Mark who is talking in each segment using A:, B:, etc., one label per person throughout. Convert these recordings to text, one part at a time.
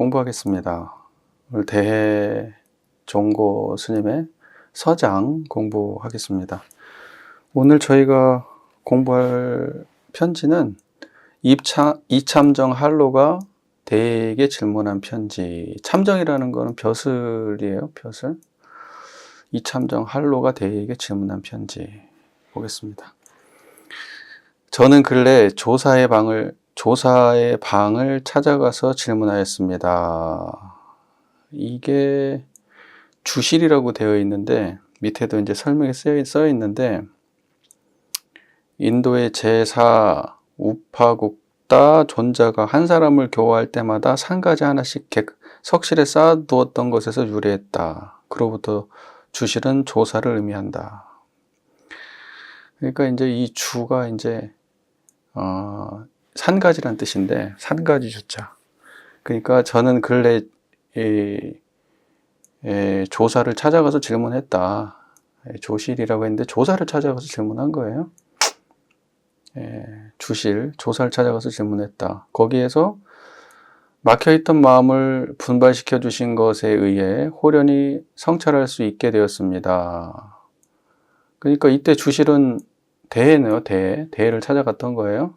A: 공부하겠습니다. 오늘 대종고 스님의 서장 공부하겠습니다. 오늘 저희가 공부할 편지는 이참정 할로가 대에게 질문한 편지. 참정이라는 거는 벼슬이에요. 벼슬. 이참정 할로가 대에게 질문한 편지 보겠습니다. 저는 근래 조사의 방을 찾아가서 질문하였습니다. 이게 주실이라고 되어 있는데 밑에도 이제 설명이 써 있는데, 인도의 제4 우파국다 존자가 한 사람을 교화할 때마다 상가지 하나씩 석실에 쌓아두었던 것에서 유래했다. 그로부터 주실은 조사를 의미한다. 그러니까 이제 이 주가 이제 산가지란 뜻인데, 산가지 주자. 그러니까 저는 근래 조사를 찾아가서 질문했다. 조실이라고 했는데 조사를 찾아가서 질문한 거예요. 주실, 조사를 찾아가서 질문했다. 거기에서 막혀있던 마음을 분발시켜 주신 것에 의해 호련히 성찰할 수 있게 되었습니다. 그러니까 이때 주실은 대회네요. 대회를 찾아갔던 거예요.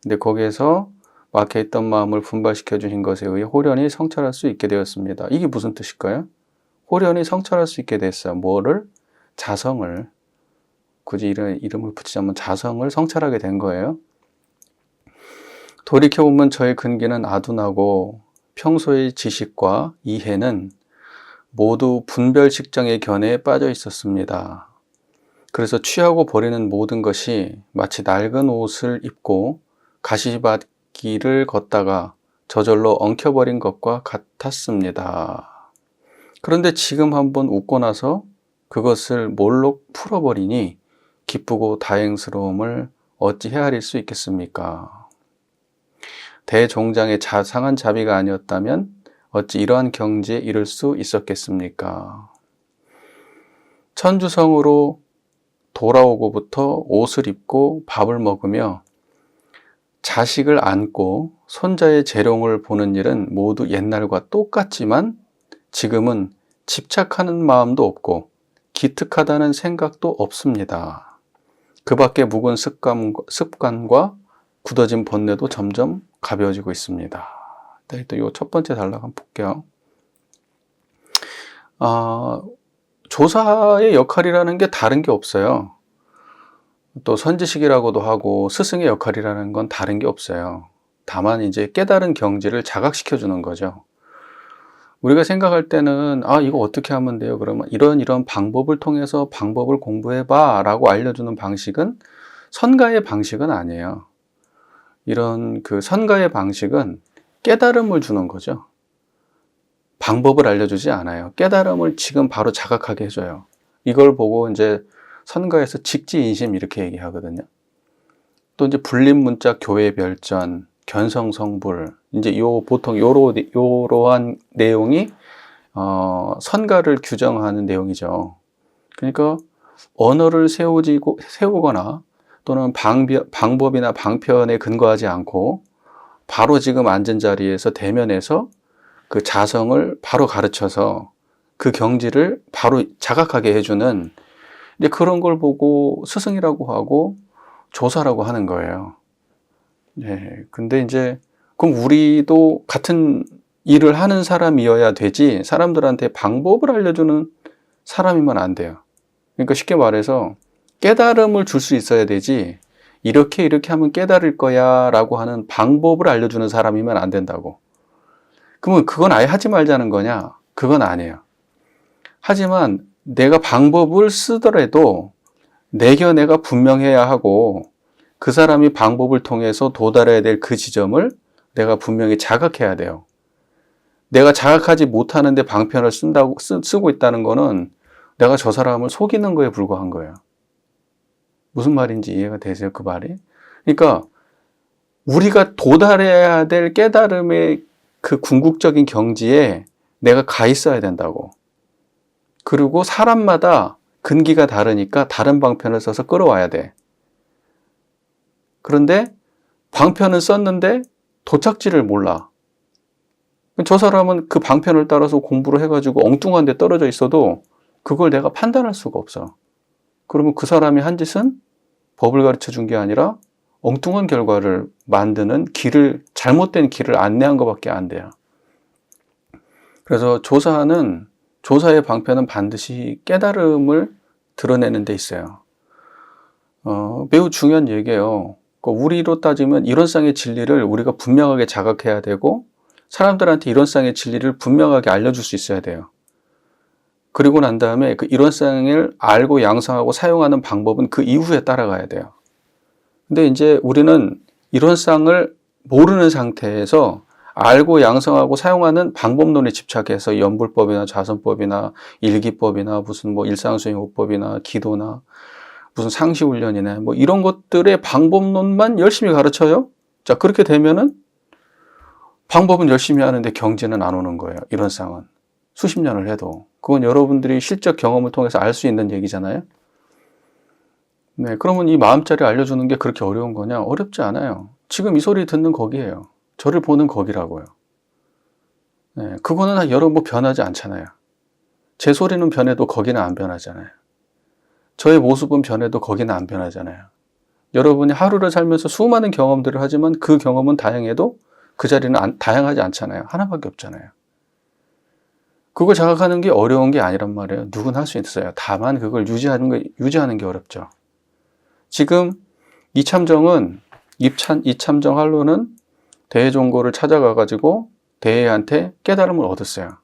A: 근데 거기에서 막혀있던 마음을 분발시켜 주신 것에 의해 호련히 성찰할 수 있게 되었습니다. 이게 무슨 뜻일까요? 호련히 성찰할 수 있게 됐어요. 뭐를? 자성을. 굳이 이름을 붙이자면 자성을 성찰하게 된 거예요. 돌이켜보면 저의 근기는 아둔하고 평소의 지식과 이해는 모두 분별식정의 견해에 빠져 있었습니다. 그래서 취하고 버리는 모든 것이 마치 낡은 옷을 입고 가시밭길을 걷다가 저절로 엉켜버린 것과 같았습니다. 그런데 지금 한번 웃고 나서 그것을 몰록 풀어버리니 기쁘고 다행스러움을 어찌 헤아릴 수 있겠습니까? 대종장의 상한 자비가 아니었다면 어찌 이러한 경지에 이를 수 있었겠습니까? 천주성으로 돌아오고부터 옷을 입고 밥을 먹으며 자식을 안고 손자의 재롱을 보는 일은 모두 옛날과 똑같지만 지금은 집착하는 마음도 없고 기특하다는 생각도 없습니다. 그 밖에 묵은 습관과 굳어진 번뇌도 점점 가벼워지고 있습니다. 일단 이 첫 번째 단락 한번 볼게요. 조사의 역할이라는 게 다른 게 없어요. 또 선지식이라고도 하고 스승의 역할이라는 건 다른 게 없어요. 다만 이제 깨달은 경지를 자각시켜 주는 거죠. 우리가 생각할 때는 이거 어떻게 하면 돼요? 그러면 이런 방법을 통해서 방법을 공부해봐 라고 알려주는 방식은 선가의 방식은 아니에요. 이런 그 선가의 방식은 깨달음을 주는 거죠. 방법을 알려주지 않아요. 깨달음을 지금 바로 자각하게 해줘요. 이걸 보고 이제 선가에서 직지인심 이렇게 얘기하거든요. 또 이제 불립문자 교회별전, 견성성불, 이제 보통 요러한 내용이 선가를 규정하는 내용이죠. 그러니까 언어를 세우거나 또는 방법이나 방편에 근거하지 않고 바로 지금 앉은 자리에서 대면해서 그 자성을 바로 가르쳐서 그 경지를 바로 자각하게 해주는, 이제 그런 걸 보고 스승이라고 하고 조사라고 하는 거예요. 근데 이제 그럼 우리도 같은 일을 하는 사람이어야 되지 사람들한테 방법을 알려주는 사람이면 안 돼요. 그러니까 쉽게 말해서 깨달음을 줄 수 있어야 되지 이렇게 하면 깨달을 거야 라고 하는 방법을 알려주는 사람이면 안 된다고. 그러면 그건 아예 하지 말자는 거냐? 그건 아니에요. 하지만 내가 방법을 쓰더라도 내 견해가 분명해야 하고 그 사람이 방법을 통해서 도달해야 될 그 지점을 내가 분명히 자각해야 돼요. 내가 자각하지 못하는데 방편을 쓰고 있다는 거는 내가 저 사람을 속이는 거에 불과한 거예요. 무슨 말인지 이해가 되세요? 그 말이? 그러니까 우리가 도달해야 될 깨달음의 그 궁극적인 경지에 내가 가 있어야 된다고. 그리고 사람마다 근기가 다르니까 다른 방편을 써서 끌어와야 돼. 그런데 방편은 썼는데 도착지를 몰라. 저 사람은 그 방편을 따라서 공부를 해가지고 엉뚱한 데 떨어져 있어도 그걸 내가 판단할 수가 없어. 그러면 그 사람이 한 짓은 법을 가르쳐 준 게 아니라 엉뚱한 결과를 만드는 잘못된 길을 안내한 것밖에 안 돼요. 그래서 조사의 방편은 반드시 깨달음을 드러내는 데 있어요. 매우 중요한 얘기예요. 우리로 따지면 이론상의 진리를 우리가 분명하게 자각해야 되고 사람들한테 이론상의 진리를 분명하게 알려줄 수 있어야 돼요. 그리고 난 다음에 그 이론상을 알고 양성하고 사용하는 방법은 그 이후에 따라가야 돼요. 근데 이제 우리는 이론상을 모르는 상태에서 알고 양성하고 사용하는 방법론에 집착해서 연불법이나 자선법이나 일기법이나 무슨 일상수행호법이나 기도나 무슨 상시훈련이나 이런 것들의 방법론만 열심히 가르쳐요. 자, 그렇게 되면은 방법은 열심히 하는데 경지는 안 오는 거예요. 이론상은. 수십 년을 해도. 그건 여러분들이 실적 경험을 통해서 알 수 있는 얘기잖아요. 네, 그러면 이 마음자리 알려주는 게 그렇게 어려운 거냐? 어렵지 않아요. 지금 이 소리 듣는 거기에요. 저를 보는 거기라고요. 네, 그거는 여러분 변하지 않잖아요. 제 소리는 변해도 거기는 안 변하잖아요. 저의 모습은 변해도 거기는 안 변하잖아요. 여러분이 하루를 살면서 수많은 경험들을 하지만 그 경험은 다양해도 그 자리는 다양하지 않잖아요. 하나밖에 없잖아요. 그걸 자각하는 게 어려운 게 아니란 말이에요. 누구나 할 수 있어요. 다만 그걸 유지하는 게 어렵죠. 지금 이참정 할로는 대해종고를 찾아가가지고 대해한테 깨달음을 얻었어요.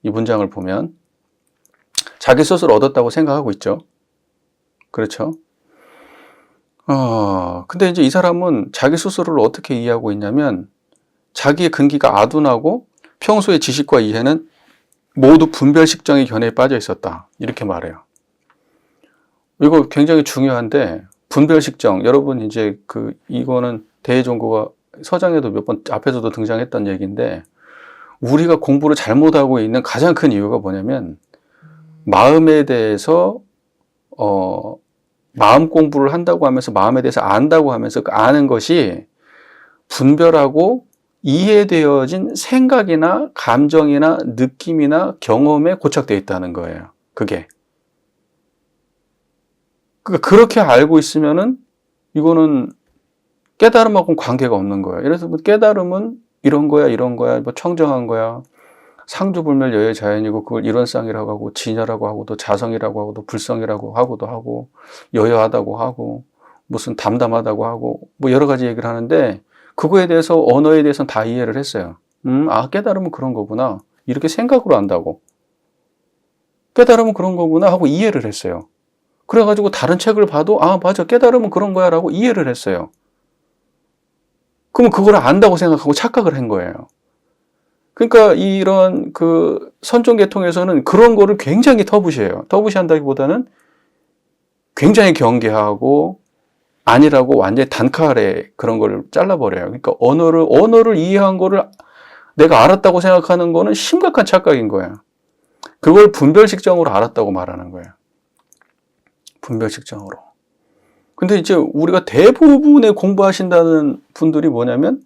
A: 이 문장을 보면 자기 스스로 얻었다고 생각하고 있죠. 그렇죠? 근데 이제 이 사람은 자기 스스로를 어떻게 이해하고 있냐면 자기의 근기가 아둔하고 평소의 지식과 이해는 모두 분별식정의 견해에 빠져 있었다. 이렇게 말해요. 이거 굉장히 중요한데 분별식정, 여러분 이제 이거는 대해종고가 서장에도 몇 번 앞에서도 등장했던 얘기인데 우리가 공부를 잘못하고 있는 가장 큰 이유가 뭐냐면 마음에 대해서 마음 공부를 한다고 하면서 마음에 대해서 안다고 하면서 그 아는 것이 분별하고 이해되어진 생각이나 감정이나 느낌이나 경험에 고착되어 있다는 거예요. 그게. 그러니까 그렇게 알고 있으면은 이거는 깨달음하고는 관계가 없는 거예요. 그래서 깨달음은 이런 거야, 청정한 거야. 상주불멸 여의 자연이고 그걸 이론상이라고 하고 진여라고 하고 또 자성이라고 하고 또 불성이라고 하고도 하고 여여하다고 하고 무슨 담담하다고 하고 여러 가지 얘기를 하는데 그거에 대해서 언어에 대해서는 다 이해를 했어요. 깨달음은 그런 거구나. 이렇게 생각으로 안다고. 깨달음은 그런 거구나 하고 이해를 했어요. 그래가지고 다른 책을 봐도 맞아, 깨달음은 그런 거야 라고 이해를 했어요. 그러면 그걸 안다고 생각하고 착각을 한 거예요. 그러니까 이런 선종계통에서는 그런 거를 굉장히 터부시해요. 터부시한다기보다는 굉장히 경계하고 아니라고 완전히 단칼에 그런 거를 잘라버려요. 그러니까 언어를 이해한 거를 내가 알았다고 생각하는 거는 심각한 착각인 거야. 그걸 분별식정으로 알았다고 말하는 거예요. 분별식정으로. 근데 이제 우리가 대부분의 공부하신다는 분들이 뭐냐면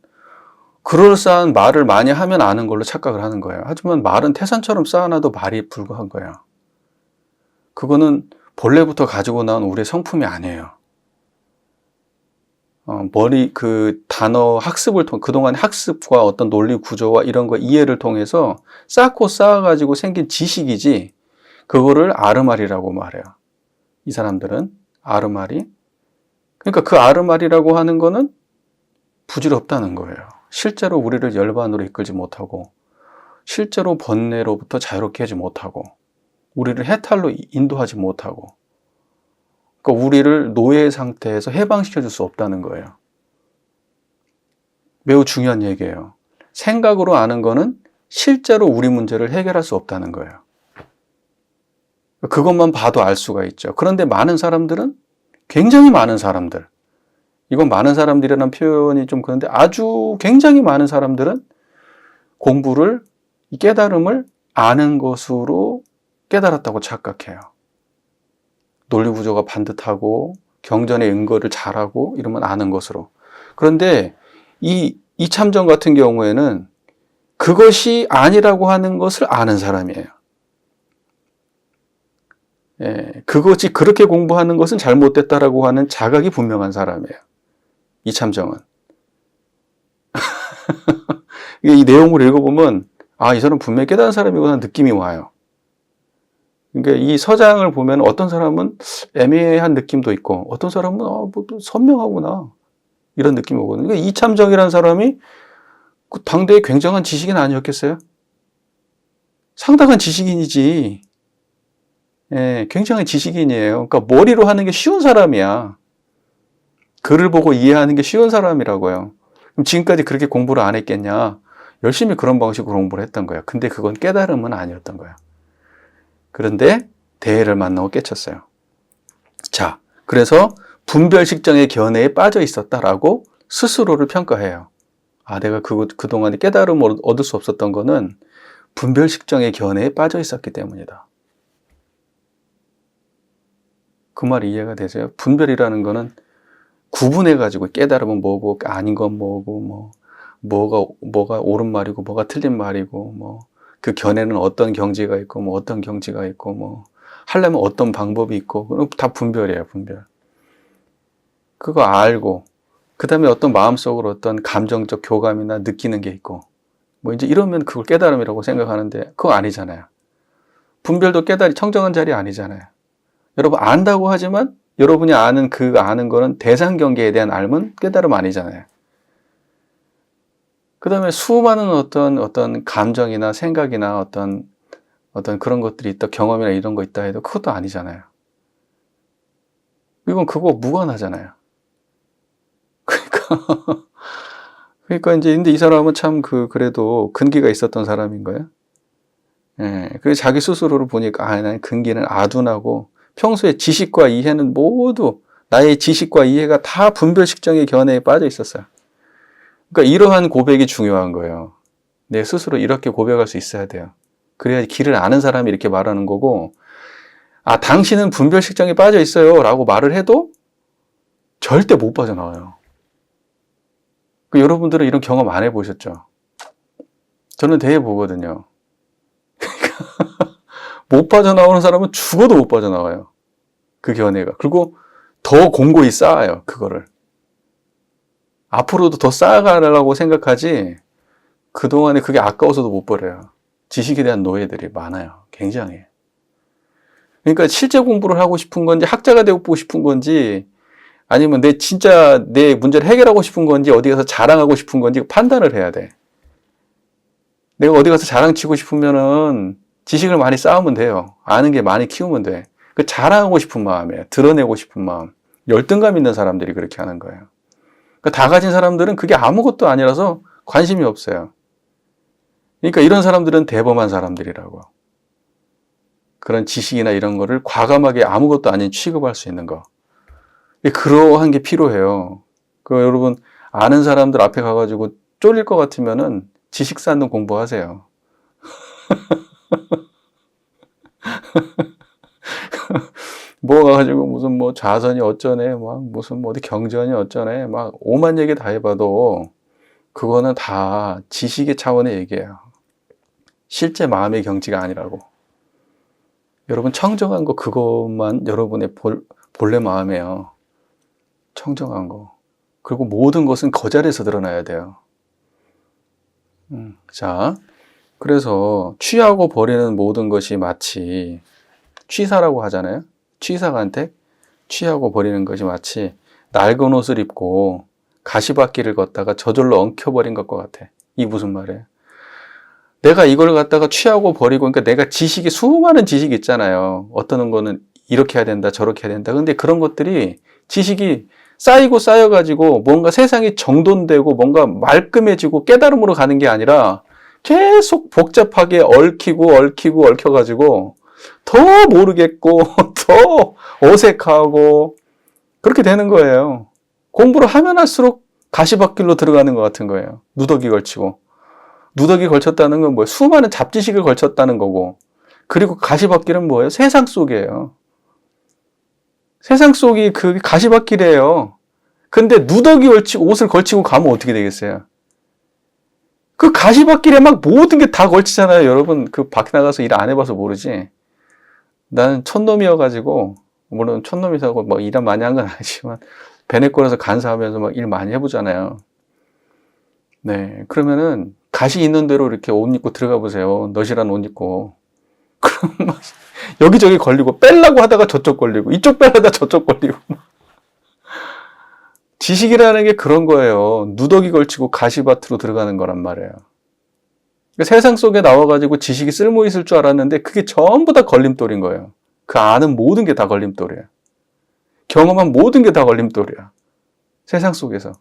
A: 그럴싸한 말을 많이 하면 아는 걸로 착각을 하는 거예요. 하지만 말은 태산처럼 쌓아놔도 말이 불과한 거예요. 그거는 본래부터 가지고 나온 우리의 성품이 아니에요. 단어 학습을 통해 그동안 학습과 어떤 논리 구조와 이런 거 이해를 통해서 쌓아가지고 생긴 지식이지 그거를 아르말이라고 말해요. 이 사람들은 아르말이. 그러니까 그 아르말이라고 하는 거는 부질없다는 거예요. 실제로 우리를 열반으로 이끌지 못하고 실제로 번뇌로부터 자유롭게 하지 못하고 우리를 해탈로 인도하지 못하고 그러니까 우리를 노예 상태에서 해방시켜 줄 수 없다는 거예요. 매우 중요한 얘기예요. 생각으로 아는 거는 실제로 우리 문제를 해결할 수 없다는 거예요. 그것만 봐도 알 수가 있죠. 그런데 많은 사람들은 굉장히 많은 사람들, 이건 많은 사람들이라는 표현이 좀 그런데 아주 굉장히 많은 사람들은 공부를, 깨달음을 아는 것으로 깨달았다고 착각해요. 논리구조가 반듯하고 경전의 근거를 잘하고 이러면 아는 것으로. 그런데 이 이참정 같은 경우에는 그것이 아니라고 하는 것을 아는 사람이에요. 예, 그것이 그렇게 공부하는 것은 잘못됐다라고 하는 자각이 분명한 사람이에요. 이참정은. 이 내용을 읽어보면 아, 이 사람 분명히 깨달은 사람이구나 느낌이 와요. 그러니까 이 서장을 보면 어떤 사람은 애매한 느낌도 있고 어떤 사람은 뭐 선명하구나 이런 느낌이 오거든요. 그러니까 이참정이라는 사람이 그 당대에 굉장한 지식인 아니었겠어요? 상당한 지식인이지. 예, 굉장한 지식인이에요. 그러니까 머리로 하는 게 쉬운 사람이야. 글을 보고 이해하는 게 쉬운 사람이라고요. 그럼 지금까지 그렇게 공부를 안 했겠냐? 열심히 그런 방식으로 공부를 했던 거야. 근데 그건 깨달음은 아니었던 거야. 그런데 대해를 만나고 깨쳤어요. 자, 그래서 분별식정의 견해에 빠져 있었다라고 스스로를 평가해요. 아, 내가 그동안에 깨달음을 얻을 수 없었던 거는 분별식정의 견해에 빠져 있었기 때문이다. 그 말이 이해가 되세요? 분별이라는 거는 구분해가지고 깨달음은 뭐고 아닌 건 뭐고 뭐가 옳은 말이고 뭐가 틀린 말이고 그 견해는 어떤 경지가 있고 어떤 경지가 있고 하려면 어떤 방법이 있고 다 분별이에요. 분별. 그거 알고 그 다음에 어떤 마음속으로 어떤 감정적 교감이나 느끼는 게 있고 이제 이러면 그걸 깨달음이라고 생각하는데 그거 아니잖아요. 분별도 깨달이 청정한 자리 아니잖아요. 여러분 안다고 하지만 여러분이 아는 거는 대상 경계에 대한 알면 깨달음 아니잖아요. 그 다음에 수많은 어떤 감정이나 생각이나 어떤 그런 것들이 있다, 경험이나 이런 거 있다 해도 그것도 아니잖아요. 이건 그거 무관하잖아요. 그러니까 이제 근데 이 사람은 참 그래도 근기가 있었던 사람인 거예요. 예, 그래서 자기 스스로를 보니까 난 근기는 아둔하고 평소에 지식과 이해는 모두 나의 지식과 이해가 다 분별식정의 견해에 빠져 있었어요. 그러니까 이러한 고백이 중요한 거예요. 내 스스로 이렇게 고백할 수 있어야 돼요. 그래야 길을 아는 사람이 이렇게 말하는 거고, 아, 당신은 분별식정에 빠져 있어요 라고 말을 해도 절대 못 빠져나와요. 여러분들은 이런 경험 안 해보셨죠? 저는 대해 보거든요. 못 빠져나오는 사람은 죽어도 못 빠져나와요. 그 견해가. 그리고 더 공고히 쌓아요. 그거를. 앞으로도 더 쌓아가려고 생각하지 그동안에 그게 아까워서도 못 버려요. 지식에 대한 노예들이 많아요. 굉장히. 그러니까 실제 공부를 하고 싶은 건지 학자가 되고 싶은 건지 아니면 진짜 내 문제를 해결하고 싶은 건지 어디 가서 자랑하고 싶은 건지 판단을 해야 돼. 내가 어디 가서 자랑치고 싶으면은 지식을 많이 쌓으면 돼요. 아는 게 많이 키우면 돼. 그 자랑하고 싶은 마음이에요. 드러내고 싶은 마음. 열등감 있는 사람들이 그렇게 하는 거예요. 그러니까 다 가진 사람들은 그게 아무것도 아니라서 관심이 없어요. 그러니까 이런 사람들은 대범한 사람들이라고. 그런 지식이나 이런 거를 과감하게 아무것도 아닌 취급할 수 있는 거. 그러한 게 필요해요. 여러분 아는 사람들 앞에 가가지고 쫄릴 것 같으면은 지식 쌓는 공부하세요. 가가지고 무슨 자선이 어쩌네, 무슨 어디 경전이 어쩌네, 오만 얘기 다 해봐도 그거는 다 지식의 차원의 얘기예요. 실제 마음의 경지가 아니라고. 여러분 청정한 거 그것만 여러분의 본래 마음이에요. 청정한 거. 그리고 모든 것은 그 자리에서 드러나야 돼요. 자, 그래서 취하고 버리는 모든 것이 마치 취사라고 하잖아요. 취사간택, 취하고 버리는 것이 마치 낡은 옷을 입고 가시밭길을 걷다가 저절로 엉켜버린 것과 같아. 이게 무슨 말이에요? 내가 이걸 갖다가 취하고 버리고, 그러니까 내가 수많은 지식이 있잖아요. 어떤 거는 이렇게 해야 된다, 저렇게 해야 된다. 근데 그런 것들이 지식이 쌓여가지고 뭔가 세상이 정돈되고 뭔가 말끔해지고 깨달음으로 가는 게 아니라 계속 복잡하게 얽혀가지고 더 모르겠고 더 어색하고 그렇게 되는 거예요. 공부를 하면 할수록 가시밭길로 들어가는 것 같은 거예요. 누더기 걸치고. 누더기 걸쳤다는 건 뭐예요? 수많은 잡지식을 걸쳤다는 거고. 그리고 가시밭길은 뭐예요? 세상 속이에요. 세상 속이 그 가시밭길이에요. 근데 누더기 옷을 걸치고 가면 어떻게 되겠어요? 그 가시밭길에 막 모든 게 다 걸치잖아요. 여러분, 그 밖에 나가서 일 안 해봐서 모르지. 나는 촌놈이어가지고, 물론 촌놈이라고 뭐 일 많이 한 건 아니지만, 베네권에서 간사하면서 막 일 많이 해보잖아요. 네. 그러면은, 가시 있는 대로 이렇게 옷 입고 들어가 보세요. 너시란 옷 입고. 그럼 막, 여기저기 걸리고, 빼려고 하다가 저쪽 걸리고, 이쪽 빼려다 저쪽 걸리고. 지식이라는 게 그런 거예요. 누더기 걸치고 가시밭으로 들어가는 거란 말이에요. 그러니까 세상 속에 나와가지고 지식이 쓸모 있을 줄 알았는데 그게 전부 다 걸림돌인 거예요. 그 아는 모든 게 다 걸림돌이에요. 경험한 모든 게 다 걸림돌이야. 세상 속에서.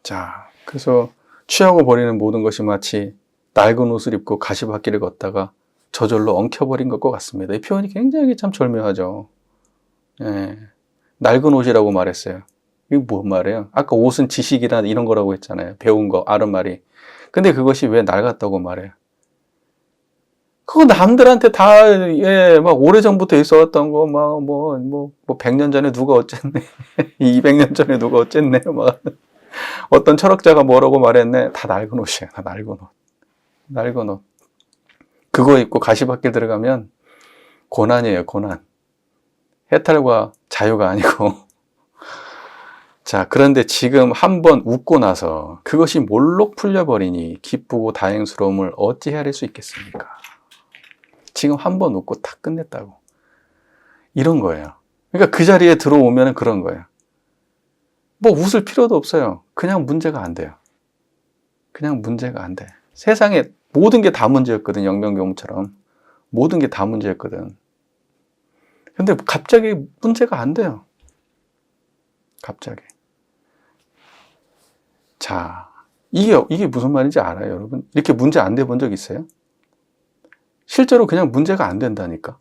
A: 자, 그래서 취하고 버리는 모든 것이 마치 낡은 옷을 입고 가시밭길을 걷다가 저절로 엉켜버린 것과 같습니다. 이 표현이 굉장히 참 절묘하죠. 예. 낡은 옷이라고 말했어요. 이게 뭔 말이에요? 아까 옷은 지식이나 이런 거라고 했잖아요. 배운 거, 아는 말이. 근데 그것이 왜 낡았다고 말해요? 그거 남들한테 다, 예, 막 오래전부터 있어왔던 거, 막, 100년 전에 누가 어쨌네. 200년 전에 누가 어쨌네. 막, 어떤 철학자가 뭐라고 말했네. 다 낡은 옷이에요. 다 낡은 옷. 낡은 옷. 그거 입고 가시밭길 들어가면 고난이에요, 고난. 해탈과 자유가 아니고. 자, 그런데 지금 한번 웃고 나서 그것이 몰록 풀려버리니 기쁘고 다행스러움을 어찌 헤아릴 수 있겠습니까? 지금 한번 웃고 탁 끝냈다고. 이런 거예요. 그러니까 그 자리에 들어오면 그런 거예요. 뭐 웃을 필요도 없어요. 그냥 문제가 안 돼요. 그냥 문제가 안 돼. 세상에 모든 게 다 문제였거든, 영명교훈처럼. 모든 게 다 문제였거든. 근데 갑자기 문제가 안 돼요. 갑자기. 자, 이게 무슨 말인지 알아요, 여러분? 이렇게 문제 안 돼 본 적 있어요? 실제로 그냥 문제가 안 된다니까.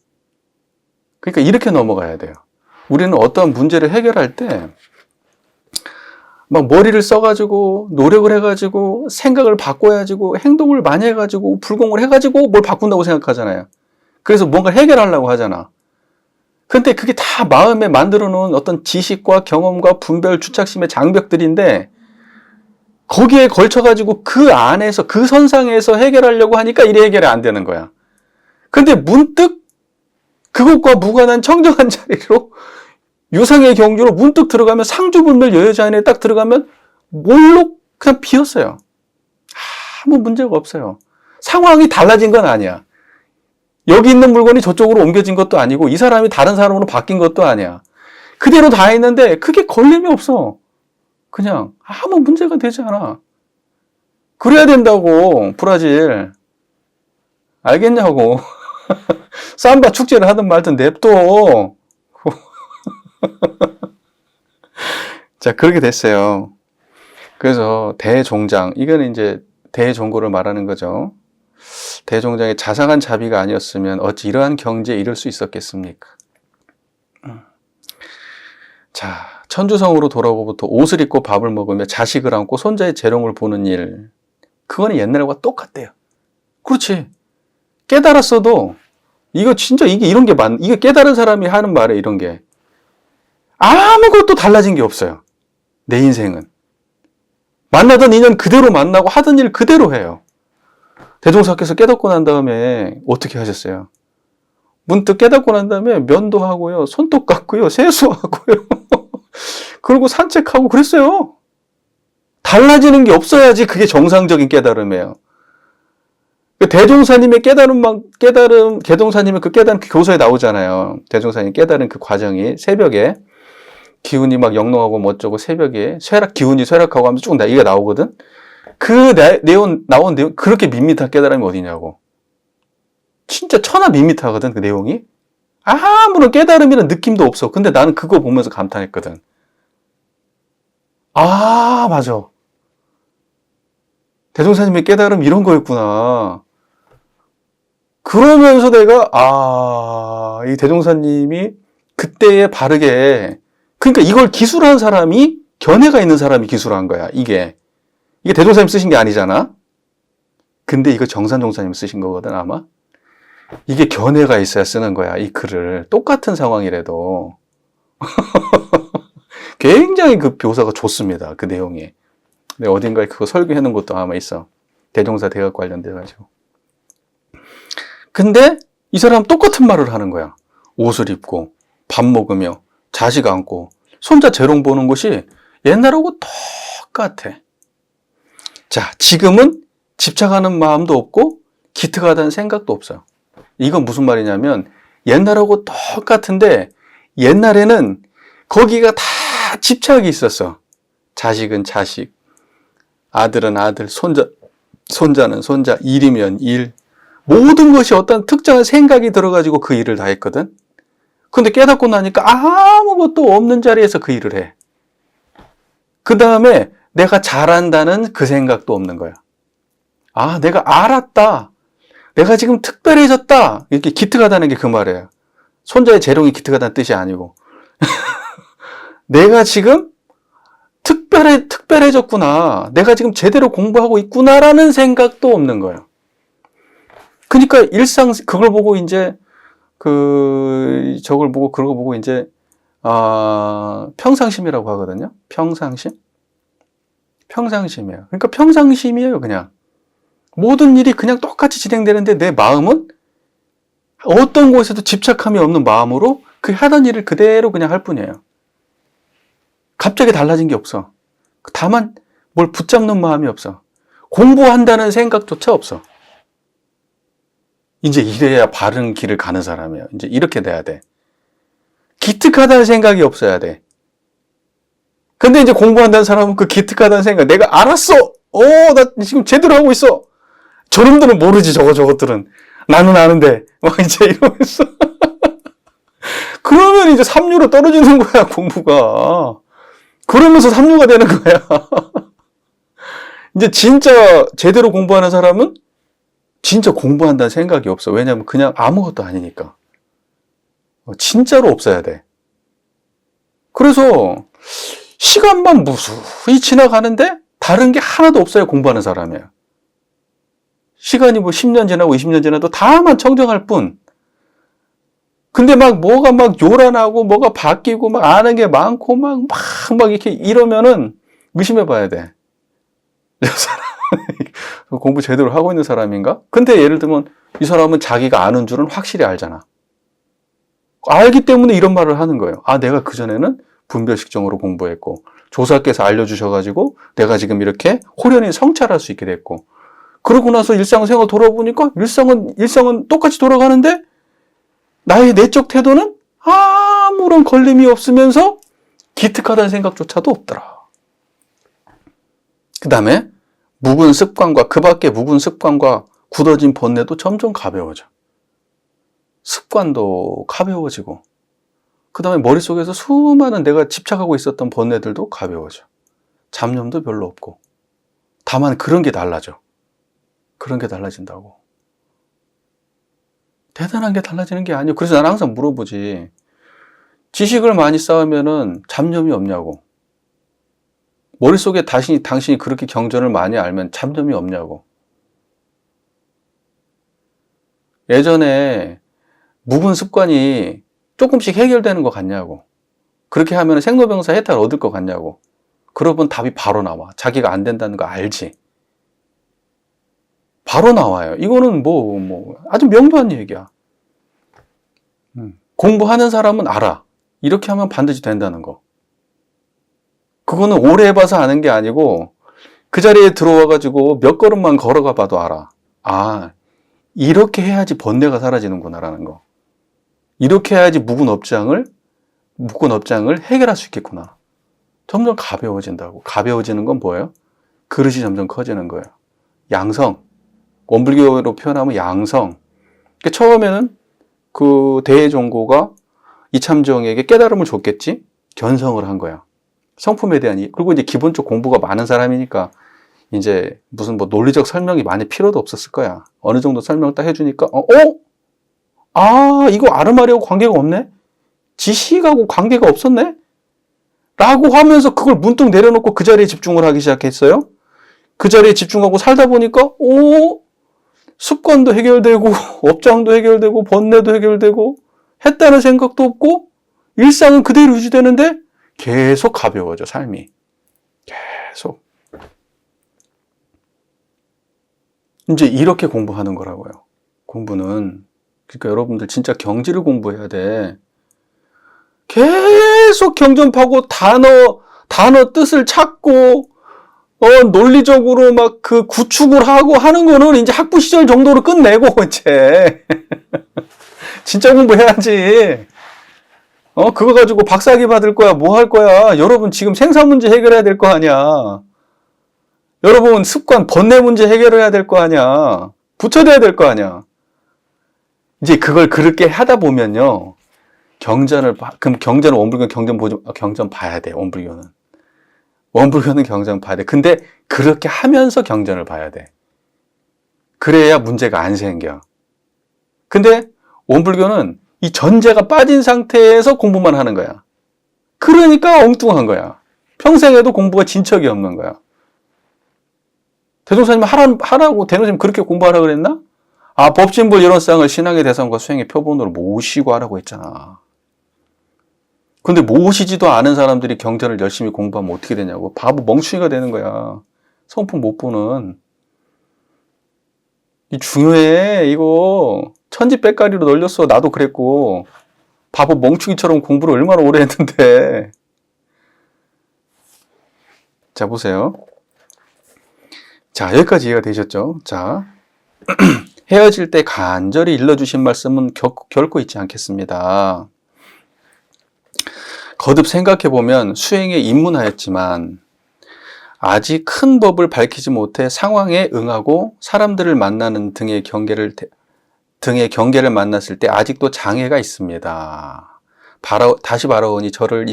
A: 그러니까 이렇게 넘어가야 돼요. 우리는 어떤 문제를 해결할 때 막 머리를 써가지고 노력을 해가지고 생각을 바꿔야지고 행동을 많이 해가지고 불공을 해가지고 뭘 바꾼다고 생각하잖아요. 그래서 뭔가 해결하려고 하잖아. 근데 그게 다 마음에 만들어 놓은 어떤 지식과 경험과 분별, 주착심의 장벽들인데 거기에 걸쳐가지고 그 안에서 그 선상에서 해결하려고 하니까 이래 해결이 안 되는 거야. 근데 문득 그것과 무관한 청정한 자리로 유상의 경주로 문득 들어가면 상주분별 여여자 안에 딱 들어가면 몰록 그냥 비었어요. 아무 문제가 없어요. 상황이 달라진 건 아니야. 여기 있는 물건이 저쪽으로 옮겨진 것도 아니고 이 사람이 다른 사람으로 바뀐 것도 아니야. 그대로 다 있는데 그게 걸림이 없어. 그냥 아무 문제가 되지 않아. 그래야 된다고 브라질. 알겠냐고. 삼바 축제를 하든 말든 냅둬. 자, 그렇게 됐어요. 그래서 대종장, 이거는 이제 대종고를 말하는 거죠. 대종장의 자상한 자비가 아니었으면 어찌 이러한 경지에 이를 수 있었겠습니까? 자, 천주성으로 돌아오고부터 옷을 입고 밥을 먹으며 자식을 안고 손자의 재롱을 보는 일, 그거는 옛날과 똑같대요. 그렇지. 깨달았어도 이거 진짜 이런 게 이게 깨달은 사람이 하는 말에 이런 게 아무것도 달라진 게 없어요. 내 인생은. 만나던 인연 그대로 만나고 하던 일 그대로 해요. 대종사께서 깨닫고 난 다음에 어떻게 하셨어요? 문득 깨닫고 난 다음에 면도 하고요. 손톱 깎고요. 세수하고요. 그리고 산책하고 그랬어요. 달라지는 게 없어야지 그게 정상적인 깨달음이에요. 대종사님의 개종사님의 그 깨달음 교서에 나오잖아요. 대종사님 깨달은 그 과정이 새벽에 기운이 막 영롱하고 멋쩍고 새벽에 기운이 쇠락하고 하면서 쭉 이게 나오거든? 그 나온 내용, 그렇게 밋밋한 깨달음이 어디냐고. 진짜 천하 밋밋하거든, 그 내용이. 아무런 깨달음이란 느낌도 없어. 근데 나는 그거 보면서 감탄했거든. 아, 맞아. 대종사님의 깨달음 이런 거였구나. 그러면서 내가, 이 대종사님이 그때에 바르게, 그러니까 이걸 기술한 사람이, 견해가 있는 사람이 기술한 거야, 이게 대종사님 쓰신 게 아니잖아? 근데 이거 정산종사님 쓰신 거거든, 아마? 이게 견해가 있어야 쓰는 거야, 이 글을. 똑같은 상황이라도. 굉장히 그 묘사가 좋습니다, 그 내용이. 내 어딘가에 그거 설계해 놓은 것도 아마 있어. 대종사 대학 관련돼가지고. 근데 이 사람 똑같은 말을 하는 거야. 옷을 입고 밥 먹으며 자식 안고 손자 재롱 보는 것이 옛날하고 똑같아. 자, 지금은 집착하는 마음도 없고 기특하다는 생각도 없어요. 이건 무슨 말이냐면 옛날하고 똑같은데 옛날에는 거기가 다 집착이 있었어. 자식은 자식, 아들은 아들, 손자는 손자, 일이면 일. 모든 것이 어떤 특정한 생각이 들어가지고 그 일을 다 했거든. 근데 깨닫고 나니까 아무것도 없는 자리에서 그 일을 해. 그 다음에 내가 잘한다는 그 생각도 없는 거야. 아, 내가 알았다. 내가 지금 특별해졌다. 이렇게 기특하다는 게 그 말이에요. 손자의 재롱이 기특하다는 뜻이 아니고. 내가 지금 특별해졌구나. 내가 지금 제대로 공부하고 있구나라는 생각도 없는 거예요. 그러니까 그걸 보고 이제, 저걸 보고, 그걸 보고 이제, 평상심이라고 하거든요. 평상심? 평상심이에요. 그러니까 평상심이에요, 그냥. 모든 일이 그냥 똑같이 진행되는데 내 마음은 어떤 곳에도 집착함이 없는 마음으로 그 하던 일을 그대로 그냥 할 뿐이에요. 갑자기 달라진 게 없어. 다만 뭘 붙잡는 마음이 없어. 공부한다는 생각조차 없어. 이제 이래야 바른 길을 가는 사람이에요. 이제 이렇게 돼야 돼. 기특하다는 생각이 없어야 돼. 근데 이제 공부한다는 사람은 그 기특하다는 생각, 내가 알았어! 나 지금 제대로 하고 있어! 저놈들은 모르지, 저것들은. 나는 아는데. 막 이제 이러면서. 그러면 이제 3류로 떨어지는 거야, 공부가. 그러면서 3류가 되는 거야. 이제 진짜 제대로 공부하는 사람은 진짜 공부한다는 생각이 없어. 왜냐면 그냥 아무것도 아니니까. 진짜로 없어야 돼. 그래서 시간만 무수히 지나가는데 다른 게 하나도 없어요, 공부하는 사람이야. 시간이 뭐 10년 지나고 20년 지나도 다만 청정할 뿐. 근데 뭐가 요란하고 뭐가 바뀌고 아는 게 많고 막 이렇게 이러면은 의심해 봐야 돼. 이 사람은 공부 제대로 하고 있는 사람인가? 근데 예를 들면 이 사람은 자기가 아는 줄은 확실히 알잖아. 알기 때문에 이런 말을 하는 거예요. 내가 그전에는 분별식정으로 공부했고 조사께서 알려주셔가지고 내가 지금 이렇게 호련히 성찰할 수 있게 됐고 그러고 나서 일상생활 돌아보니까 일상은 똑같이 돌아가는데 나의 내적 태도는 아무런 걸림이 없으면서 기특하다는 생각조차도 없더라. 그 다음에 묵은 습관과 그 밖에 묵은 습관과 굳어진 번뇌도 점점 가벼워져. 습관도 가벼워지고 그 다음에 머릿속에서 수많은 내가 집착하고 있었던 번뇌들도 가벼워져. 잡념도 별로 없고. 다만 그런 게 달라져. 그런 게 달라진다고. 대단한 게 달라지는 게 아니에요. 그래서 나는 항상 물어보지. 지식을 많이 쌓으면은 잡념이 없냐고. 머릿속에 당신이 그렇게 경전을 많이 알면 잡념이 없냐고. 예전에 묵은 습관이 조금씩 해결되는 것 같냐고. 그렇게 하면 생로병사 해탈 얻을 것 같냐고. 그러면 답이 바로 나와. 자기가 안 된다는 거 알지. 바로 나와요. 이거는 아주 명료한 얘기야. 공부하는 사람은 알아. 이렇게 하면 반드시 된다는 거. 그거는 오래 해봐서 아는 게 아니고 그 자리에 들어와가지고 몇 걸음만 걸어가 봐도 알아. 이렇게 해야지 번뇌가 사라지는구나라는 거. 이렇게 해야지 묵은 업장을 해결할 수 있겠구나. 점점 가벼워진다고. 가벼워지는 건 뭐예요? 그릇이 점점 커지는 거예요. 양성. 원불교로 표현하면 양성. 그러니까 처음에는 그 대종고가 이참정에게 깨달음을 줬겠지? 견성을 한 거야. 성품에 대한 그리고 이제 기본적 공부가 많은 사람이니까 이제 무슨 논리적 설명이 많이 필요도 없었을 거야. 어느 정도 설명 딱 해주니까 이거 아르마리하고 관계가 없네? 지식하고 관계가 없었네? 라고 하면서 그걸 문득 내려놓고 그 자리에 집중을 하기 시작했어요. 그 자리에 집중하고 살다 보니까 습관도 해결되고 업장도 해결되고 번뇌도 해결되고 했다는 생각도 없고 일상은 그대로 유지되는데 계속 가벼워져, 삶이. 계속. 이제 이렇게 공부하는 거라고요. 공부는. 그러니까 여러분들 진짜 경지를 공부해야 돼. 계속 경전파고 단어 뜻을 찾고, 논리적으로 막 그 구축을 하고 하는 거는 이제 학부 시절 정도로 끝내고, 이제. 진짜 공부해야지. 그거 가지고 박사학위 받을 거야, 뭐 할 거야. 여러분 지금 생산 문제 해결해야 될 거 아니야. 여러분 습관, 번뇌 문제 해결해야 될 거 아니야. 붙여야 될 거 아니야. 이제 그걸 그렇게 하다 보면요. 그럼 경전은 원불교는 경전 봐야 돼, 원불교는. 원불교는 경전 봐야 돼. 근데 그렇게 하면서 경전을 봐야 돼. 그래야 문제가 안 생겨. 근데 원불교는 이 전제가 빠진 상태에서 공부만 하는 거야. 그러니까 엉뚱한 거야. 평생에도 공부가 진척이 없는 거야. 대종사님 하라고 대종사님 그렇게 공부하라 그랬나? 법진불 이론상을 신앙의 대상과 수행의 표본으로 모시고 하라고 했잖아. 근데 모시지도 않은 사람들이 경전을 열심히 공부하면 어떻게 되냐고. 바보 멍충이가 되는 거야. 성품 못 보는. 이 중요해. 이거 천지백가리로 널렸어. 나도 그랬고. 바보 멍충이처럼 공부를 얼마나 오래 했는데. 자, 보세요. 자, 여기까지 이해가 되셨죠? 자, 헤어질 때 간절히 일러주신 말씀은 결코 잊지 않겠습니다. 거듭 생각해보면 수행에 입문하였지만 아직 큰 법을 밝히지 못해 상황에 응하고 사람들을 만나는 등의 경계를 만났을 때 아직도 장애가 있습니다. 다시 바라오니 저를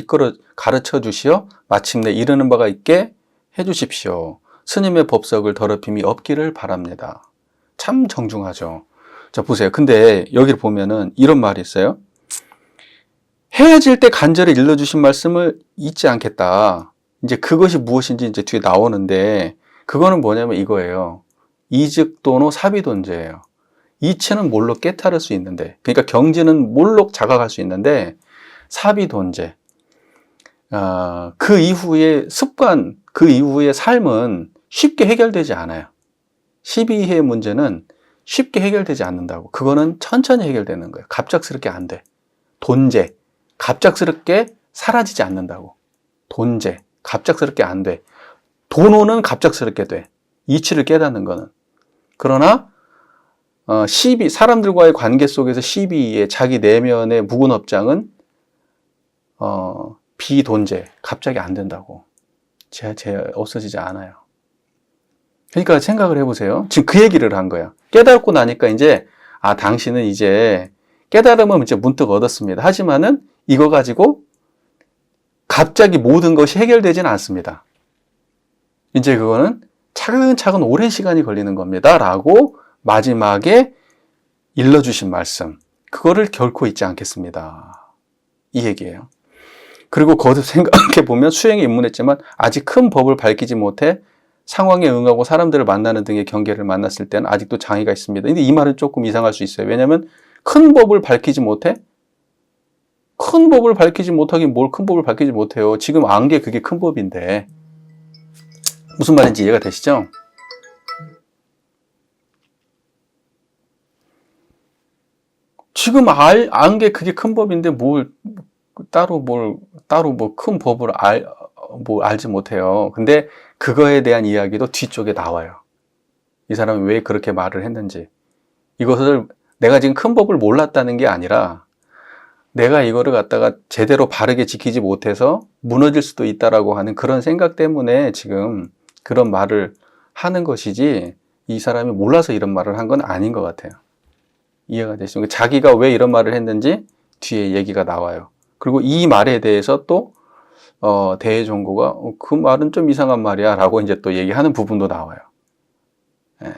A: 가르쳐 주시어 마침내 이르는 바가 있게 해주십시오. 스님의 법석을 더럽힘이 없기를 바랍니다. 참 정중하죠. 자, 보세요. 근데 여기를 보면은 이런 말이 있어요. 헤어질 때 간절히 일러주신 말씀을 잊지 않겠다. 이제 그것이 무엇인지 이제 뒤에 나오는데, 그거는 뭐냐면 이거예요. 이즉도노 사비돈제예요. 이치는 몰로 깨달을 수 있는데, 그러니까 경지는 몰로 자각할 수 있는데, 사비돈제. 그 이후의 습관, 그 이후의 삶은 쉽게 해결되지 않아요. 12의 문제는 쉽게 해결되지 않는다고. 그거는 천천히 해결되는 거예요. 갑작스럽게 안 돼. 돈제. 갑작스럽게 사라지지 않는다고. 돈제. 갑작스럽게 안 돼. 도노는 갑작스럽게 돼. 이치를 깨닫는 거는. 그러나 사람들과의 관계 속에서 시비의 자기 내면의 묵은업장은 비돈제. 갑자기 안 된다고. 없어지지 않아요. 그러니까 생각을 해보세요. 지금 그 얘기를 한 거야. 깨닫고 나니까 이제 당신은 이제 깨달음은 이제 문득 얻었습니다. 하지만은 이거 가지고 갑자기 모든 것이 해결되지는 않습니다. 이제 그거는 차근차근 오랜 시간이 걸리는 겁니다. 라고 마지막에 일러주신 말씀. 그거를 결코 잊지 않겠습니다. 이 얘기예요. 그리고 거듭 생각해보면 수행에 입문했지만 아직 큰 법을 밝히지 못해 상황에 응하고 사람들을 만나는 등의 경계를 만났을 때는 아직도 장애가 있습니다. 근데 이 말은 조금 이상할 수 있어요. 왜냐하면 큰 법을 밝히지 못해? 큰 법을 밝히지 못하긴 뭘 큰 법을 밝히지 못해요. 지금 안 게 그게 큰 법인데. 무슨 말인지 이해가 되시죠? 지금 안 게 그게 큰 법인데 따로 큰 법을 알지 못해요. 근데 그거에 대한 이야기도 뒤쪽에 나와요. 이 사람이 왜 그렇게 말을 했는지. 이것을 내가 지금 큰 법을 몰랐다는 게 아니라 내가 이거를 갖다가 제대로 바르게 지키지 못해서 무너질 수도 있다라고 하는 그런 생각 때문에 지금 그런 말을 하는 것이지, 이 사람이 몰라서 이런 말을 한 건 아닌 것 같아요. 이해가 되시죠? 자기가 왜 이런 말을 했는지 뒤에 얘기가 나와요. 그리고 이 말에 대해서 또 대해종고가 그 말은 좀 이상한 말이야 라고 이제 또 얘기하는 부분도 나와요. 예.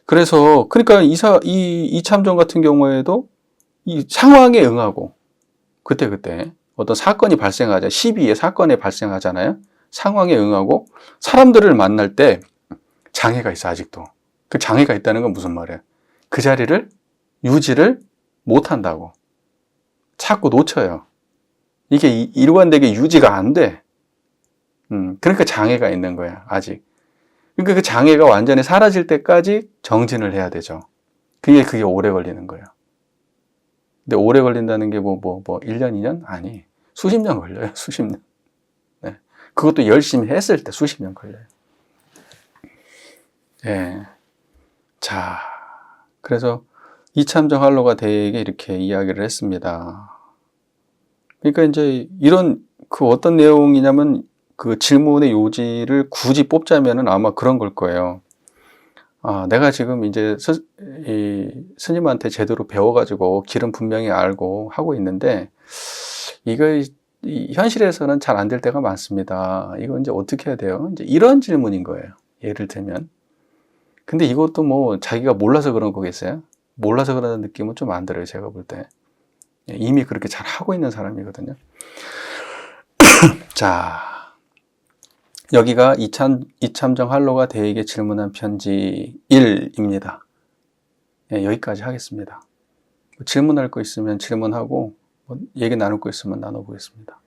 A: 그래서 그러니까 이 참전 같은 경우에도 이 상황에 응하고 그때 어떤 사건이 발생하자, 시비의 사건이 발생하잖아요. 상황에 응하고 사람들을 만날 때 장애가 있어. 아직도 그 장애가 있다는 건 무슨 말이에요? 그 자리를 유지를 못한다고. 자꾸 놓쳐요. 이게 일관되게 유지가 안 돼. 그러니까 장애가 있는 거야, 아직. 그러니까 그 장애가 완전히 사라질 때까지 정진을 해야 되죠. 그게 오래 걸리는 거예요. 근데 오래 걸린다는 게 1년, 2년? 아니, 수십 년 걸려요, 수십 년. 네. 그것도 열심히 했을 때 수십 년 걸려요. 예. 자, 그래서 이참정 한로가 대에게 이렇게 이야기를 했습니다. 그러니까 이제 그 어떤 내용이냐면 그 질문의 요지를 굳이 뽑자면은 아마 그런 걸 거예요. 내가 지금 이제 스님한테 제대로 배워가지고 길은 분명히 알고 하고 있는데 이거 현실에서는 잘 안 될 때가 많습니다. 이거 이제 어떻게 해야 돼요? 이제 이런 질문인 거예요. 예를 들면. 근데 이것도 뭐 자기가 몰라서 그런 거겠어요? 몰라서 그러는 느낌은 좀 안 들어요, 제가 볼 때. 이미 그렇게 잘 하고 있는 사람이거든요. 자, 여기가 이참정 한로가 대에게 질문한 편지 1입니다. 여기까지 하겠습니다. 질문할 거 있으면 질문하고 얘기 나눌 거 있으면 나눠보겠습니다.